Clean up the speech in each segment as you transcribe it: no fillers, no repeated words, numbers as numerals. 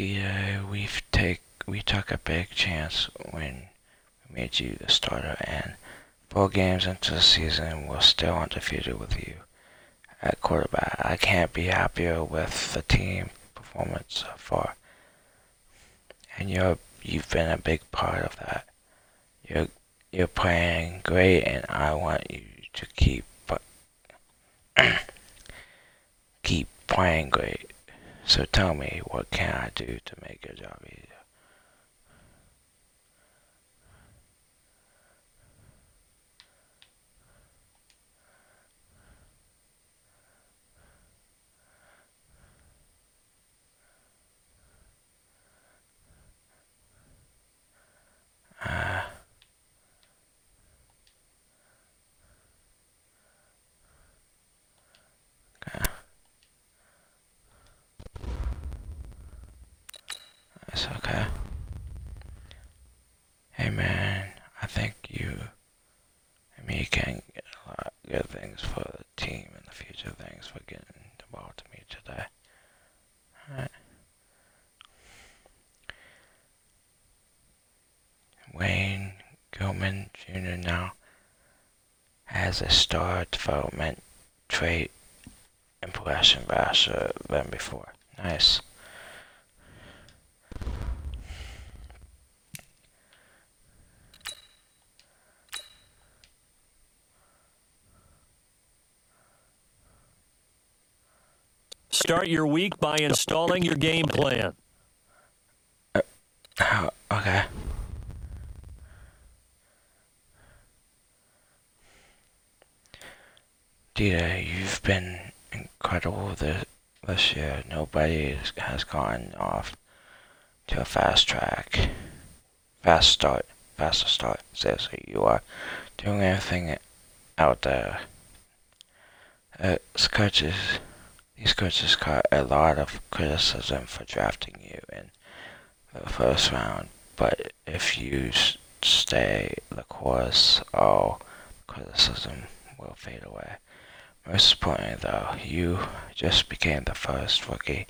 We took a big chance when we made you the starter, and 4 games into the season, we're still undefeated with you at quarterback. I can't be happier with the team performance so far, and you've been a big part of that. You're playing great, and I want you to keep playing great. So tell me, what can I do to make your job easier? Uh, okay. That's okay. Hey man, I mean, you can get a lot of good things for the team in the future. Thanks for getting the ball to me today. Alright. Wayne Gilman Jr. now has a star development trait and possession faster than before. Nice. Start your week by installing your game plan. Okay. Dita, you've been incredible this year. Nobody has gone off to a faster start. Seriously, you are doing everything out there. These coaches got a lot of criticism for drafting you in the first round, but if you stay the course, all criticism will fade away. Most importantly, though, you just became the first rookie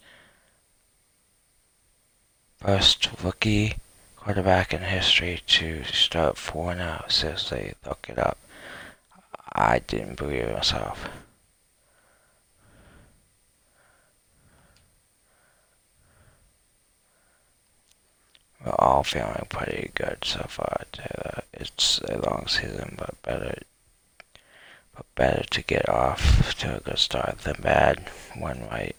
quarterback in history to start 4-0. Seriously, look it up. I didn't believe it myself. We're all feeling pretty good so far. It's a long season, but better to get off to a good start than bad one right.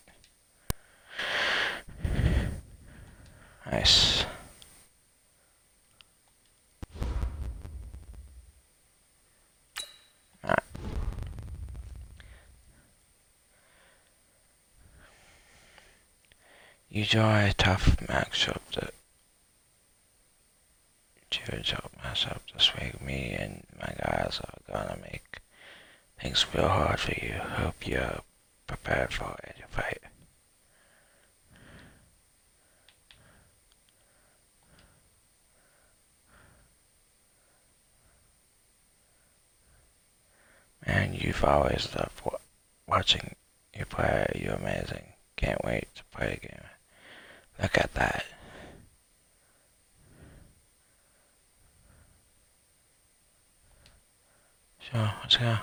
Nice. Alright. You join a tough matchup this week. Me and my guys are gonna make things real hard for you. Hope you're prepared for it, your fight. Man, you've always loved watching you play. You're amazing. Can't wait to play the game. Look at that. Sure, let's go.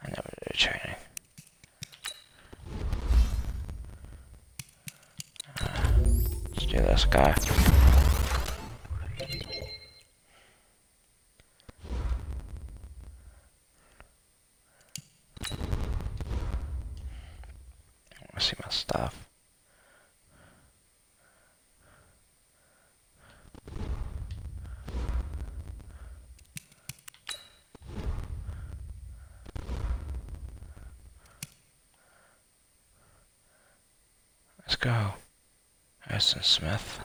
I never did training. Let's do this guy. I see my stuff. Let's go. Harrison Smith.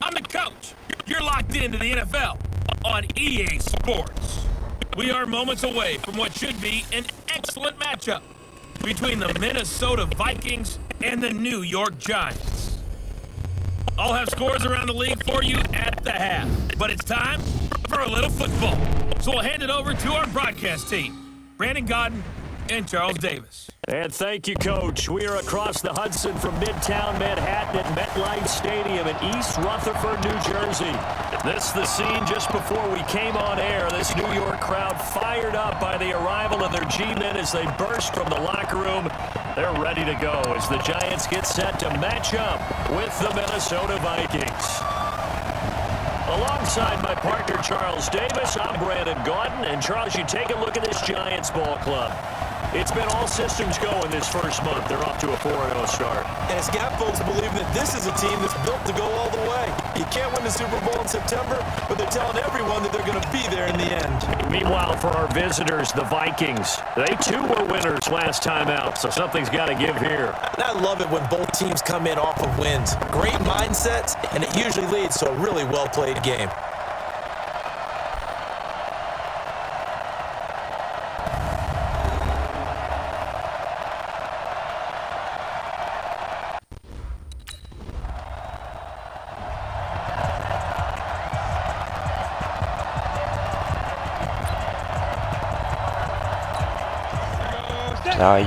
I'm the coach. You're locked into the NFL on EA Sports. We are moments away from what should be an excellent matchup between the Minnesota Vikings and the New York Giants. I'll have scores around the league for you at the half, but it's time for a little football. So we'll hand it over to our broadcast team, Brandon Godden and Charles Davis. And thank you, Coach. We are across the Hudson from Midtown Manhattan at MetLife Stadium in East Rutherford, New Jersey. This is the scene just before we came on air. This New York crowd fired up by the arrival of their G-men as they burst from the locker room. They're ready to go as the Giants get set to match up with the Minnesota Vikings. Alongside my partner, Charles Davis, I'm Brandon Godden. And, Charles, you take a look at this Giants ball club. It's been all systems go in this first month. They're off to a 4-0 start. And it's got folks believing that this is a team that's built to go all the way. You can't win the Super Bowl in September, but they're telling everyone that they're going to be there in the end. Meanwhile, for our visitors, the Vikings, they too were winners last time out, so something's got to give here. And I love it when both teams come in off of wins. Great mindsets, and it usually leads to a really well-played game.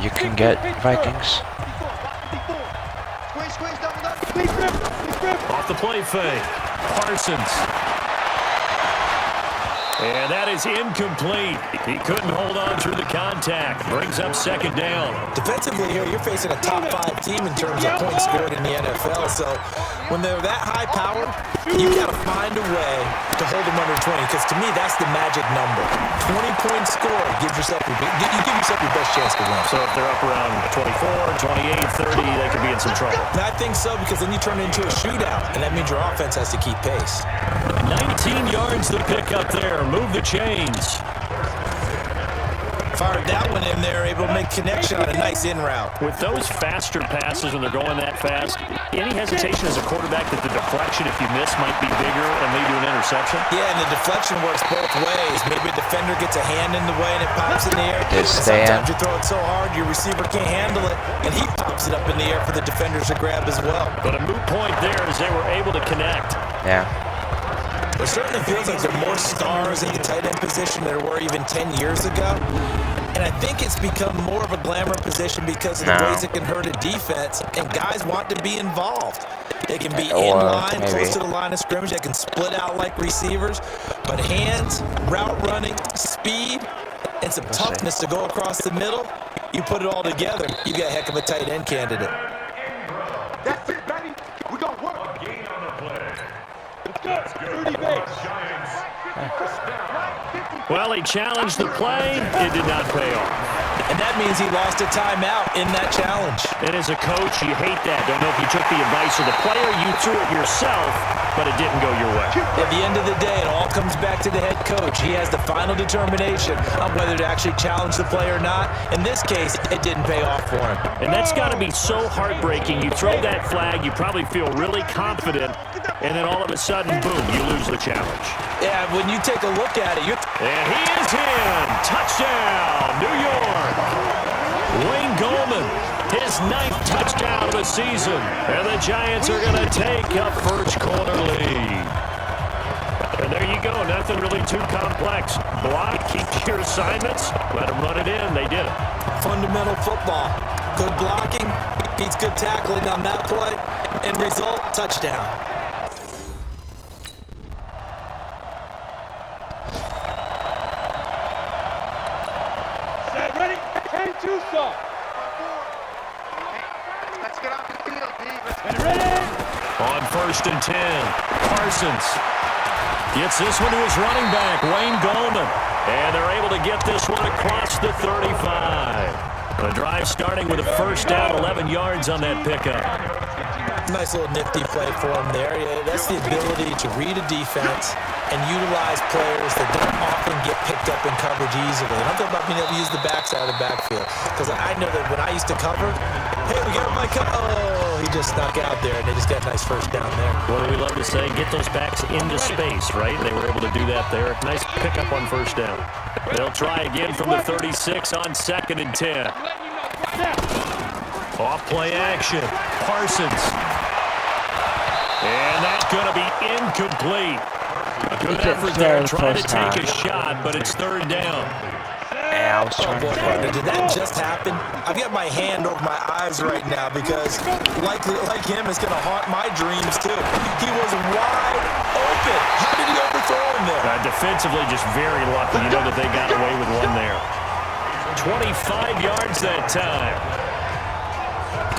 You can get Vikings. Off the play fake, Parsons. And that is incomplete. He couldn't hold on through the contact. Brings up second down. Defensively here, you're facing a top 5 team in terms of points scored in the NFL. So when they're that high powered, you got to find a way to hold them under 20. Because to me, that's the magic number. 20 points scored gives yourself you give yourself your best chance to win. So if they're up around 24, 28, 30, they could be in some trouble. And I think so, because then you turn it into a shootout, and that means your offense has to keep pace. 19 yards to pick up there. Move the chains. Fired that one in there, able to make connection on a nice in route. With those faster passes when they're going that fast, any hesitation as a quarterback that the deflection, if you miss, might be bigger and lead to an interception? Yeah, and the deflection works both ways. Maybe a defender gets a hand in the way and it pops in the air. And sometimes you throw it so hard your receiver can't handle it, and he pops it up in the air for the defenders to grab as well. But a moot point there as they were able to connect. Yeah. It certainly feels like there are more stars in the tight end position than there were even 10 years ago. And I think it's become more of a glamour position because of the ways it can hurt a defense, and guys want to be involved. They can be in line, close to the line of scrimmage. They can split out like receivers. But hands, route running, speed, and some toughness to go across the middle, you put it all together, you got a heck of a tight end candidate. That's it, baby. We're going to work. Gain on the play. Let's go. 30 base. Well, he challenged the play. It did not pay off. And that means he lost a timeout in that challenge. And as a coach, you hate that. Don't know if you took the advice of the player. You threw it yourself, but it didn't go your way. At the end of the day, it all comes back to the head coach. He has the final determination on whether to actually challenge the play or not. In this case, it didn't pay off for him. And that's got to be so heartbreaking. You throw that flag, you probably feel really confident, and then all of a sudden, boom, you lose the challenge. Yeah, when you take a look at it, and he is in. Touchdown, New York. Wayne Goldman, his 9th touchdown of the season. And the Giants are going to take a first quarter lead. And there you go. Nothing really too complex. Block, keep your assignments, let them run it in. They did it. Fundamental football. Good blocking, beats good tackling on that play. End result, touchdown. Ready? 10-2 stop. Let's get out the field, D. Ready? On 1st and 10, Parsons gets this one to his running back, Wayne Goldman. And they're able to get this one across the 35. The drive starting with a first down, 11 yards on that pickup. Nice little nifty play for him there. Yeah, that's the ability to read a defense and utilize players that don't often get picked up in coverage easily. And I'm talking about being able to use the backside of the backfield. Because I know that when I used to cover, hey, we got my cover. Oh, he just snuck out there, and they just got a nice first down there. What do we love to say? Get those backs into space, right? They were able to do that there. Nice pickup on first down. They'll try again from the 36 on 2nd and 10. Off play action. Parsons. And that's going to be incomplete. A good effort there trying to take a shot, but it's 3rd down. Yeah, I was trying to Boy, did that just happen? I've got my hand over my eyes right now because like him, it's going to haunt my dreams too. He was wide open. How did he overthrow him there? Defensively, just very lucky. You know that they got away with one there. 25 yards that time.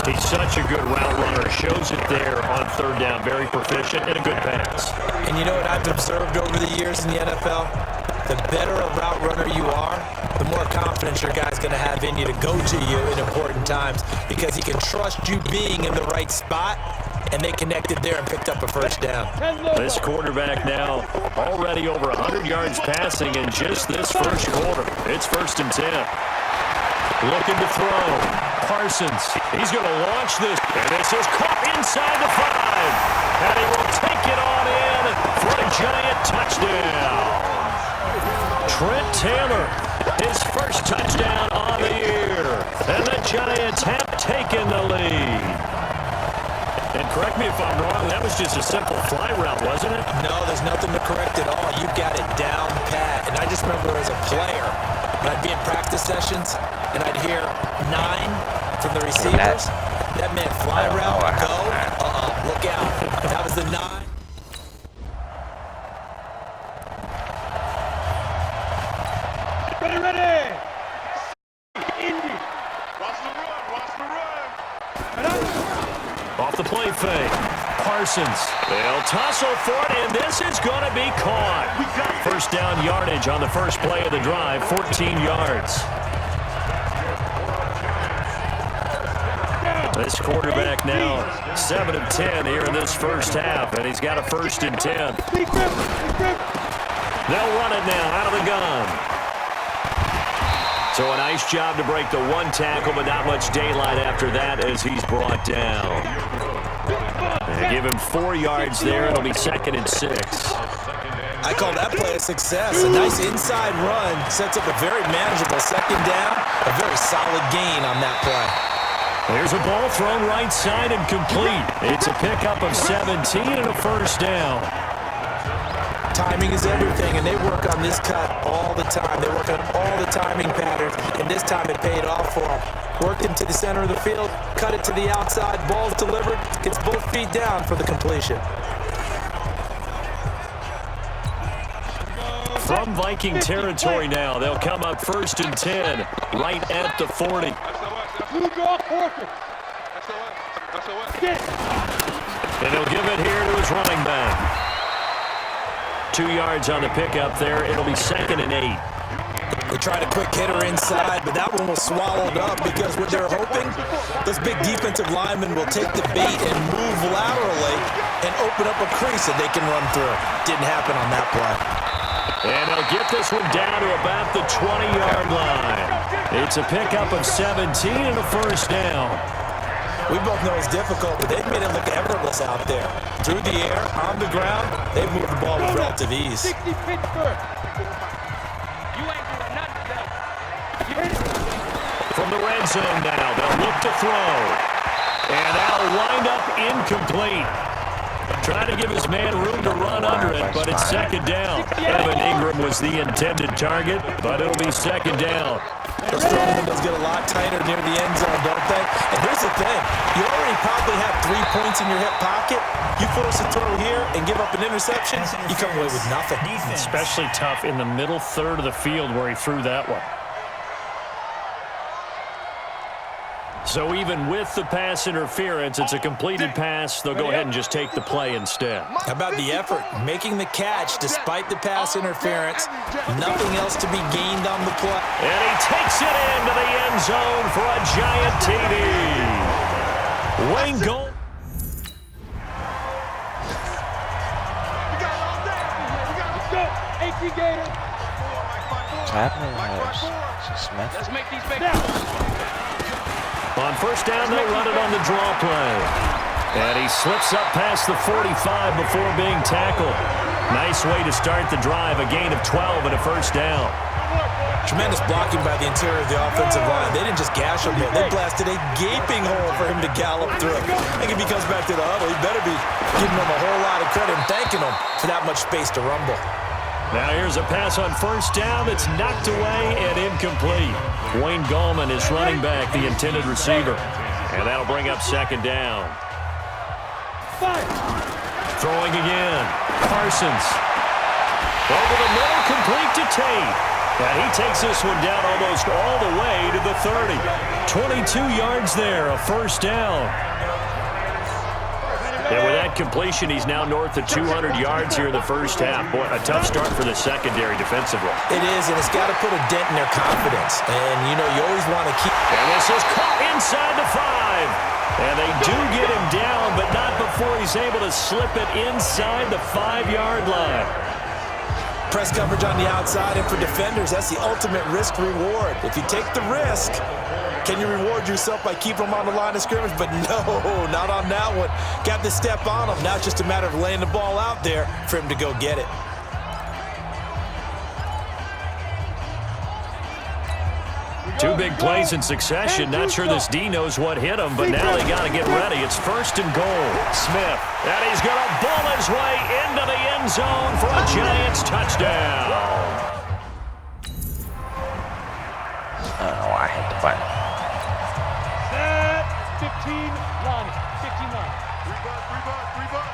He's such a good route runner. Shows it there on 3rd down. Very proficient and a good pass. And you know what I've observed over the years in the NFL? The better a route runner you are, the more confidence your guy's going to have in you to go to you in important times because he can trust you being in the right spot, and they connected there and picked up a first down. This quarterback now already over 100 yards passing in just this first quarter. It's 1st and 10. Looking to throw. Parsons. He's going to launch this. And this is caught inside the 5. And he will take it on in for a Giant touchdown. Trent Taylor, his first touchdown on the year. And the Giants have taken the lead. And correct me if I'm wrong, that was just a simple fly route, wasn't it? No, there's nothing to correct at all. You've got it down pat. And I just remember as a player, when I'd be in practice sessions, and I'd hear 9 from the receivers. That meant fly route, go, look out. That was the 9. Ready! Indy! Watch the run! Off the play fake. Parsons. They'll tussle for it, and this is going to be caught. First down yardage on the first play of the drive, 14 yards. This quarterback now 7 of 10 here in this first half, and he's got a 1st and 10. They'll run it now out of the gun. So a nice job to break the 1 tackle, but not much daylight after that as he's brought down. They give him 4 yards there. It'll be 2nd and 6. I call that play a success. A nice inside run sets up a very manageable 2nd down. A very solid gain on that play. There's a ball thrown right side and complete. It's a pickup of 17 and a first down. Timing is everything, and they work on this cut all the time. They work on all the timing patterns, and this time it paid off for them. Worked into the center of the field, cut it to the outside, ball's delivered, gets both feet down for the completion. From Viking territory now, they'll come up 1st and 10, right at the 40. And he'll give it here to his running back. 2 yards on the pickup there. It'll be 2nd and 8. They tried a quick hitter inside, but that one was swallowed up because what they're hoping, those big defensive linemen will take the bait and move laterally and open up a crease that they can run through. Didn't happen on that play. And they'll get this one down to about the 20-yard line. It's a pickup of 17 and a first down. We both know it's difficult, but they've made it look effortless out there. Through the air, on the ground, they've moved the ball with relative ease. 60 Pittsburgh. You ain't doing nothing today. From the red zone now, they'll look to throw. And that'll wind up incomplete. Trying to give his man room to run under it, but it's 2nd down. Evan Ingram was the intended target, but it'll be 2nd down. Those throwing windows get a lot tighter near the end zone, don't they? And here's the thing. You already probably have 3 points in your hip pocket. You force a throw here and give up an interception, you come away with nothing. Especially tough in the middle third of the field where he threw that one. So even with the pass interference, it's a completed pass. They'll go ahead and just take the play instead. How about the effort? Making the catch despite the pass interference. Nothing else to be gained on the play. And he takes it into the end zone for a Giant TD. Wayne Gold. happening here? Smith? Let's make these big. On first down, they'll run it on the draw play. And he slips up past the 45 before being tackled. Nice way to start the drive, a gain of 12 and a first down. Tremendous blocking by the interior of the offensive line. They didn't just gash him there. They blasted a gaping hole for him to gallop through. I think if he comes back to the huddle, he better be giving him a whole lot of credit and thanking him for that much space to rumble. Now here's a pass on first down that's knocked away and incomplete. Wayne Gallman is running back, the intended receiver. And that'll bring up second down. Throwing again. Parsons. Over the middle, complete to Tate. And he takes this one down almost all the way to the 30. 22 yards there, a first down. And with that completion, he's now north of 200 yards here in the first half. Boy, a tough start for the secondary defensively. It is, and it's got to put a dent in their confidence. And, you know, you always want to keep... And this is caught inside the 5. And they do get him down, but not before he's able to slip it inside the 5-yard line. Press coverage on the outside, and for defenders, that's the ultimate risk-reward. If you take the risk, can you reward yourself by keeping them on the line of scrimmage? But no, not on that one. Got to step on them. Now it's just a matter of laying the ball out there for him to go get it. Two big plays in succession. Not sure this D knows what hit him, but now they got to get ready. It's first and goal. Smith, and he's going to ball his way into the end zone for a Giants touchdown. I don't know why I hit the button. Set. 15 line. 15 line. Three butt.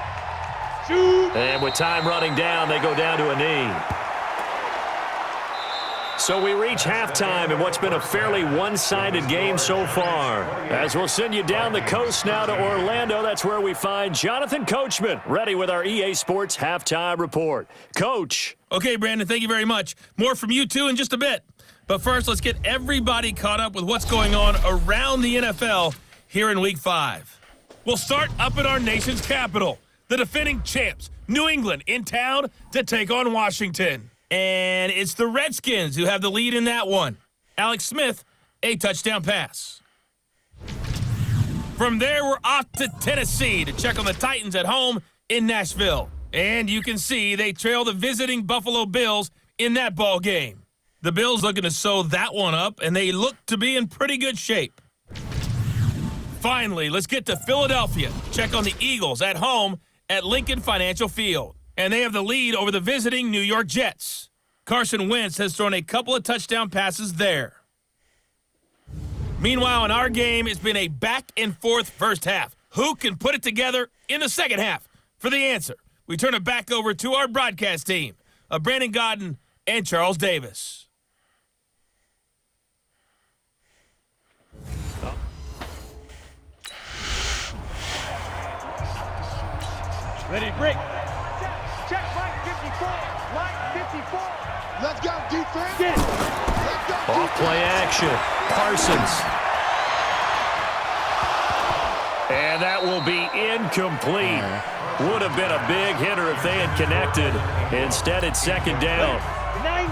Shoot. And with time running down, they go down to a knee. So we reach halftime in what's been a fairly one-sided game so far. As we'll send you down the coast now to Orlando, that's where we find Jonathan Coachman, ready with our EA Sports Halftime Report. Coach. Okay, Brandon, thank you very much. More from you two in just a bit. But first, let's get everybody caught up with what's going on around the NFL here in Week 5. We'll start up at our nation's capital. The defending champs, New England, in town to take on Washington. And it's the Redskins who have the lead in that one. Alex Smith, a touchdown pass. From there, we're off to Tennessee to check on the Titans at home in Nashville. And you can see they trail the visiting Buffalo Bills in that ball game. The Bills looking to sew that one up, and they look to be in pretty good shape. Finally, let's get to Philadelphia. Check on the Eagles at home at Lincoln Financial Field. And they have the lead over the visiting New York Jets. Carson Wentz has thrown a couple of touchdown passes there. Meanwhile, in our game, it's been a back-and-forth first half. Who can put it together in the second half? For the answer, we turn it back over to our broadcast team of Brandon Godden and Charles Davis. Ready, break. Check, line 54. Line 54. Let's go, defense. Get it. Let's go, Off play action. Parsons. And that will be incomplete. Would have been a big hitter if they had connected. Instead, it's second down.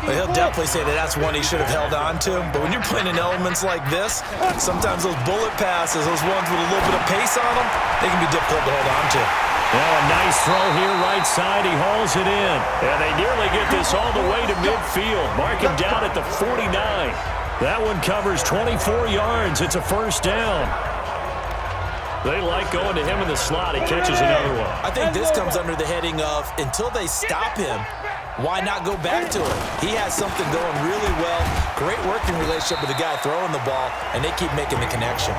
Well, he'll definitely say that that's one he should have held on to. But when you're playing in elements like this, sometimes those bullet passes, those ones with a little bit of pace on them, they can be difficult to hold on to. Well, a nice throw here, right side. He hauls it in. And they nearly get this all the way to midfield. Mark him down at the 49. That one covers 24 yards. It's a first down. They like going to him in the slot. He catches another one. I think this comes under the heading of, until they stop him, why not go back to him? He has something going really well. Great working relationship with the guy throwing the ball, and they keep making the connection.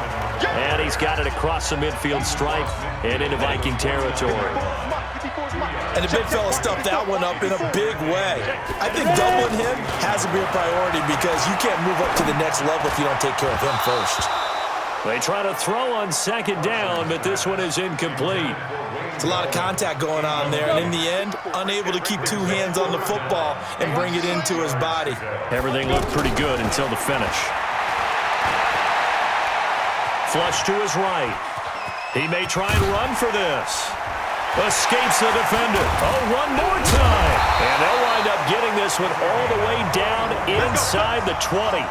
And he's got it across the midfield stripe and into Viking territory. And the big fella stuffed that one up in a big way. I think doubling him has to be a priority because you can't move up to the next level if you don't take care of him first. They try to throw on second down, but this one is incomplete. It's a lot of contact going on there, and in the end, unable to keep two hands on the football and bring it into his body. Everything looked pretty good until the finish. Flush to his right. He may try and run for this. Escapes the defender. Oh, one more time. And they'll wind up getting this one all the way down inside the 20.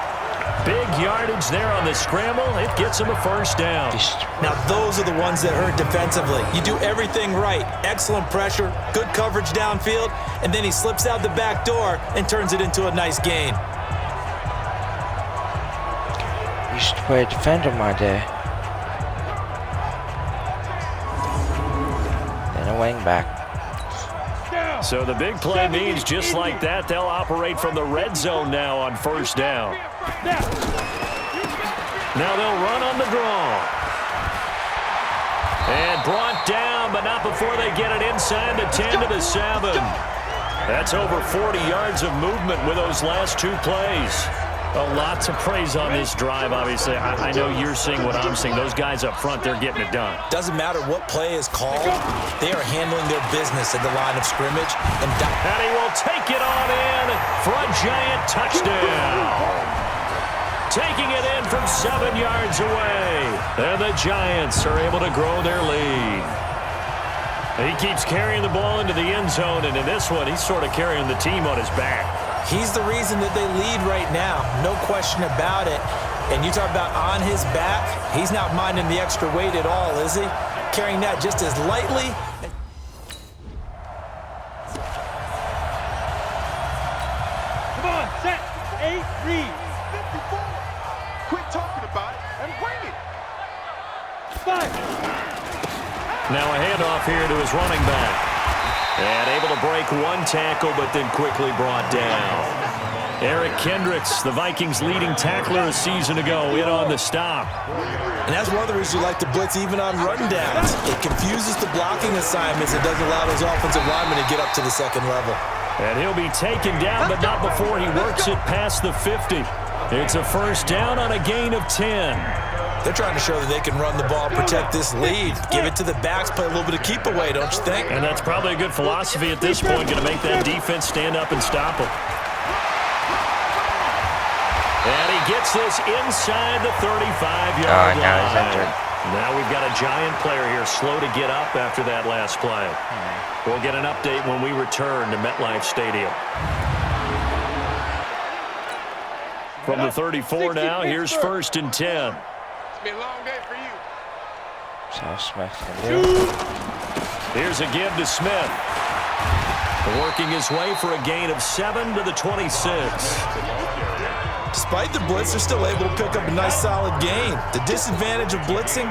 Big yardage there on the scramble. It gets them a first down. Now, those are the ones that hurt defensively. You do everything right. Excellent pressure, good coverage downfield, and then he slips out the back door and turns it into a nice gain. Used to play defender my day. Then a wing back. So the big play means just like that, they'll operate from the red zone now on first down. Now they'll run on the draw. And brought down, but not before they get it inside the 10 to the 7. That's over 40 yards of movement with those last two plays. A lot to praise on this drive, obviously. I know you're seeing what I'm seeing. Those guys up front, they're getting it done. Doesn't matter what play is called. They are handling their business at the line of scrimmage. And he will take it on in for a giant touchdown. Taking it in from 7 yards away. And the Giants are able to grow their lead. He keeps carrying the ball into the end zone, and in this one, he's sort of carrying the team on his back. He's the reason that they lead right now. No question about it. And you talk about on his back, he's not minding the extra weight at all, is he? Carrying that just as lightly. Come on, set, 8, read. 54. Quit talking about it and bring it. 5. Now a handoff here to his running back. And able to break one tackle, but then quickly brought down. Eric Kendricks, the Vikings' leading tackler a season ago, in on the stop. And that's one of the reasons you like to blitz even on rundowns. It confuses the blocking assignments. It doesn't allow those offensive linemen to get up to the second level. And he'll be taken down, but not before he works it past the 50. It's a first down on a gain of 10. They're trying to show that they can run the ball, protect this lead. Give it to the backs, play a little bit of keep away, don't you think? And that's probably a good philosophy at this point, going to make that defense stand up and stop him. And he gets this inside the 35-yard line. Now he's injured. Now we've got a Giant player here slow to get up after that last play. We'll get an update when we return to MetLife Stadium. From the 34 now, here's 1st and 10. It's been a long day for you. So Smith can do. Here's a give to Smith. Working his way for a gain of 7 to the 26. Despite the blitz, they're still able to pick up a nice solid gain. The disadvantage of blitzing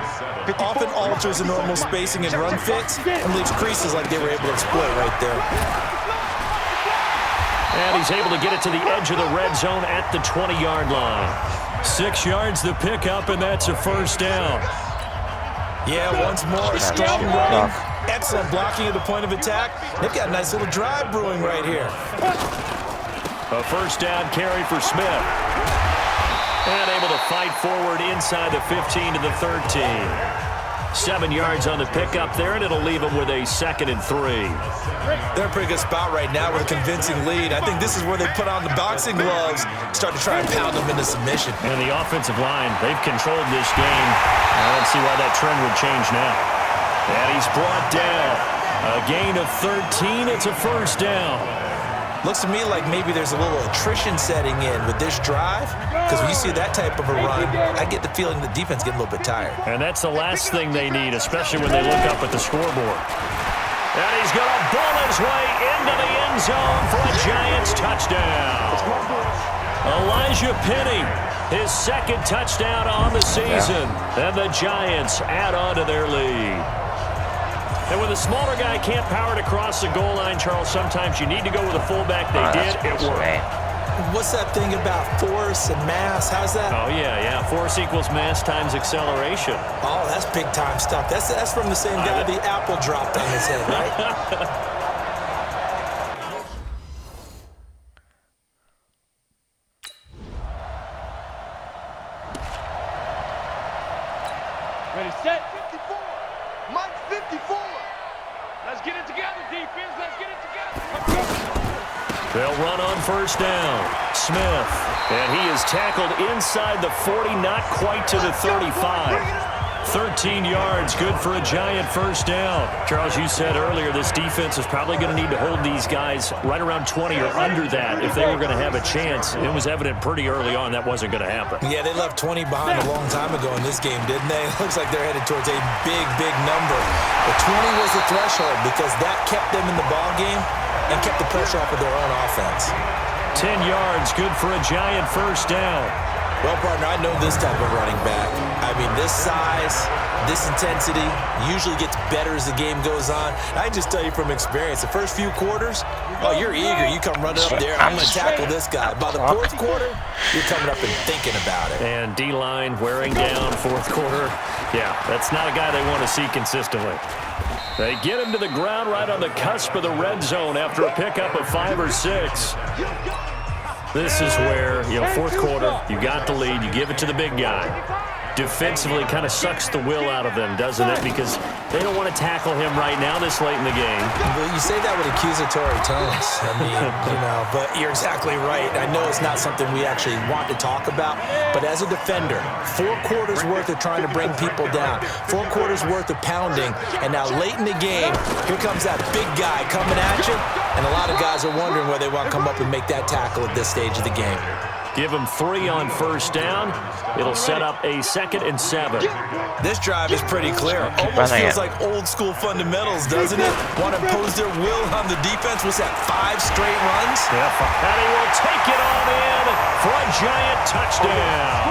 often alters the normal spacing and run fits and leaves creases like they were able to exploit right there. And he's able to get it to the edge of the red zone at the 20-yard line. 6 yards to pick up, and that's a first down. Yeah, once more, strong running, excellent blocking at the point of attack. They've got a nice little drive brewing right here. A first down carry for Smith. And able to fight forward inside the 15 to the 13. 7 yards on the pickup there, and it'll leave them with a 2nd and 3. They're in a pretty good spot right now with a convincing lead. I think this is where they put on the boxing gloves, start to try and pound them into submission. And the offensive line, they've controlled this game. I don't see why that trend would change now. And he's brought down. A gain of 13. It's a first down. Looks to me like maybe there's a little attrition setting in with this drive, because when you see that type of a run, I get the feeling the defense getting a little bit tired. And that's the last thing they need, especially when they look up at the scoreboard. And he's going to ball his way into the end zone for a Giants touchdown. Elijah Penny, his 2nd touchdown on the season. And the Giants add on to their lead. And when the smaller guy can't power it across the goal line, Charles, sometimes you need to go with a fullback. They did. It worked. What's that thing about force and mass? How's that? Oh, yeah. Force equals mass times acceleration. Oh, that's big-time stuff. That's from the same guy the apple dropped on his head, right? Ready, set, 54. Mike, 54. Let's get it together, defense. Let's get it together. They'll run on first down. Smith. And he is tackled inside the 40, not quite to the 35. 13 yards, good for a Giant first down. Charles, you said earlier this defense is probably going to need to hold these guys right around 20 or under that if they were going to have a chance. It was evident pretty early on that wasn't going to happen. Yeah, they left 20 behind a long time ago in this game, didn't they? It looks like they're headed towards a big, big number. But 20 was the threshold because that kept them in the ball game and kept the pressure off of their own offense. 10 yards, good for a Giant first down. Well, partner, I know this type of running back. I mean, this size, this intensity usually gets better as the game goes on. I can just tell you from experience, the first few quarters, oh, you're eager. You come running up there, I'm going to tackle this guy. By the fourth quarter, you're coming up and thinking about it. And D-line wearing down fourth quarter. Yeah, that's not a guy they want to see consistently. They get him to the ground right on the cusp of the red zone after a pickup of 5 or 6. This is where, fourth quarter, you got the lead, you give it to the big guy. Defensively kind of sucks the will out of them, doesn't it? Because they don't want to tackle him right now this late in the game. Well, you say that with accusatory tones. I mean, but you're exactly right. I know it's not something we actually want to talk about, but as a defender, 4 quarters worth of trying to bring people down, 4 quarters worth of pounding, and now late in the game, here comes that big guy coming at you, and a lot of guys are wondering whether they want to come up and make that tackle at this stage of the game. Give them 3 on first down. It'll set up a 2nd and 7. This drive is pretty clear. Almost feels like old school fundamentals, doesn't it? Want to impose their will on the defense. What's that, 5 straight runs? Yeah, and he will take it on in for a Giant touchdown.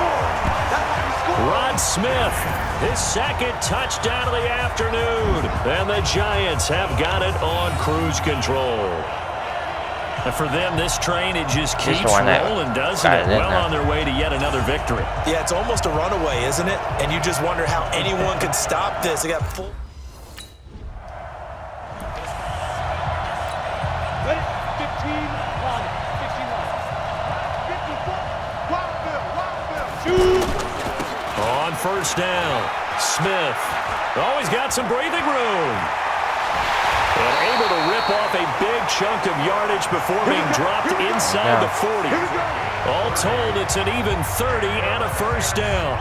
Rod Smith, his 2nd touchdown of the afternoon. And the Giants have got it on cruise control. And for them, this train, it just keeps rolling, doesn't it? Well on their way to yet another victory. Yeah, it's almost a runaway, isn't it? And you just wonder how anyone could stop this. They got full... Ready? 15, 54, shoot! On first down, Smith. Always got some breathing room. And able to rip off a big chunk of yardage before being dropped inside the 40. All told, it's an even 30 and a first down.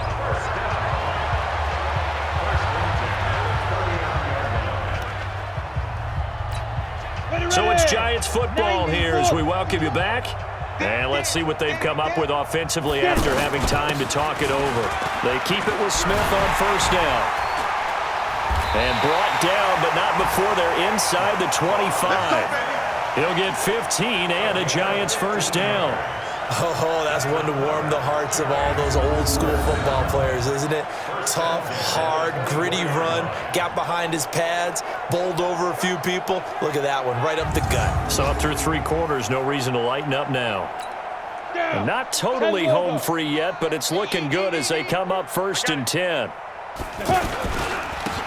So it's Giants football here as we welcome you back. And let's see what they've come up with offensively after having time to talk it over. They keep it with Smith on first down. And brought down, but not before they're inside the 25. He'll get 15 and a Giants first down. Oh, that's one to warm the hearts of all those old school football players, isn't it? Tough, hard, gritty run, got behind his pads, bowled over a few people. Look at that one, right up the gut. So through 3 quarters, no reason to lighten up now. And not totally home free yet, but it's looking good as they come up 1st and 10.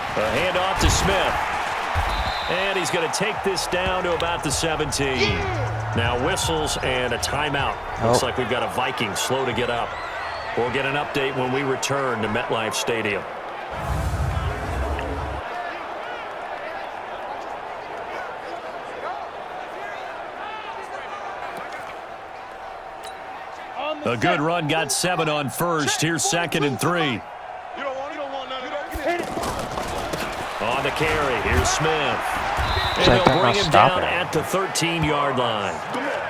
A handoff to Smith. And he's going to take this down to about the 17. Now whistles and a timeout. Looks like we've got a Viking slow to get up. We'll get an update when we return to MetLife Stadium. A good run, got 7 on first. Here's 2nd and 3. On the carry, here's Smith. And they'll bring him down at the 13-yard line.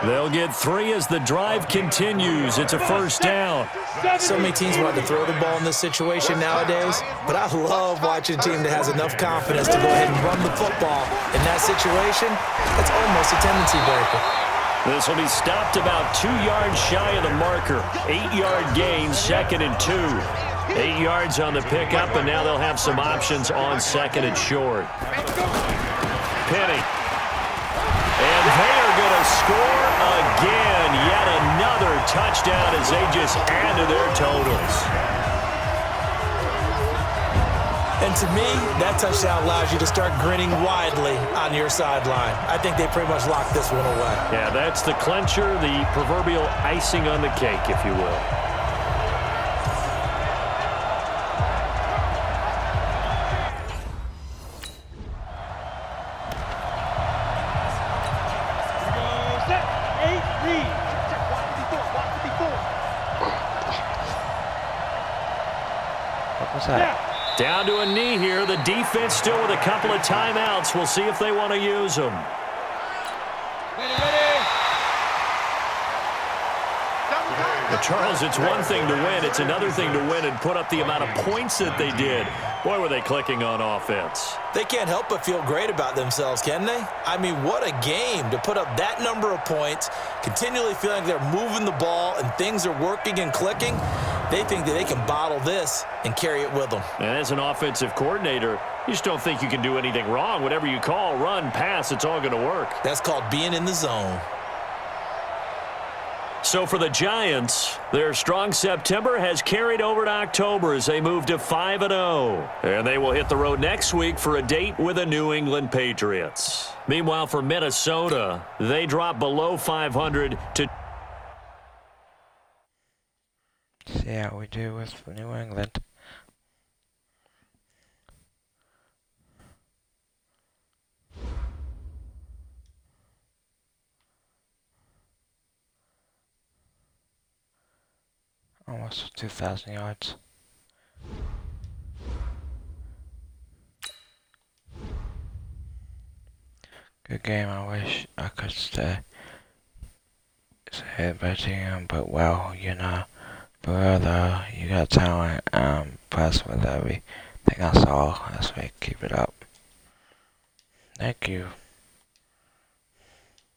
They'll get 3 as the drive continues. It's a first down. So many teams want to throw the ball in this situation nowadays, but I love watching a team that has enough confidence to go ahead and run the football. In that situation, that's almost a tendency breaker. This will be stopped about 2 yards shy of the marker. 8-yard gain, 2nd and 2. 8 yards on the pickup, and now they'll have some options on 2nd and short. Penny. And they are going to score again. Yet another touchdown as they just add to their totals. And to me, that touchdown allows you to start grinning widely on your sideline. I think they pretty much locked this one away. Yeah, that's the clincher, the proverbial icing on the cake, if you will. Down to a knee here. The defense still with a couple of timeouts. We'll see if they want to use them. Well, Charles, it's one thing to win. It's another thing to win and put up the amount of points that they did. Boy, were they clicking on offense. They can't help but feel great about themselves, can they? I mean, what a game to put up that number of points, continually feeling they're moving the ball and things are working and clicking. They think that they can bottle this and carry it with them. And as an offensive coordinator, you just don't think you can do anything wrong. Whatever you call, run, pass, it's all going to work. That's called being in the zone. So for the Giants, their strong September has carried over to October as they move to 5-0. And they will hit the road next week for a date with the New England Patriots. Meanwhile, for Minnesota, they drop below 500 to... See how we do with New England. Almost 2,000 yards. Good game. I wish I could stay betting him, but well, you know, brother, you got talent. I'm impressed with everything I saw. That's why keep it up. Thank you.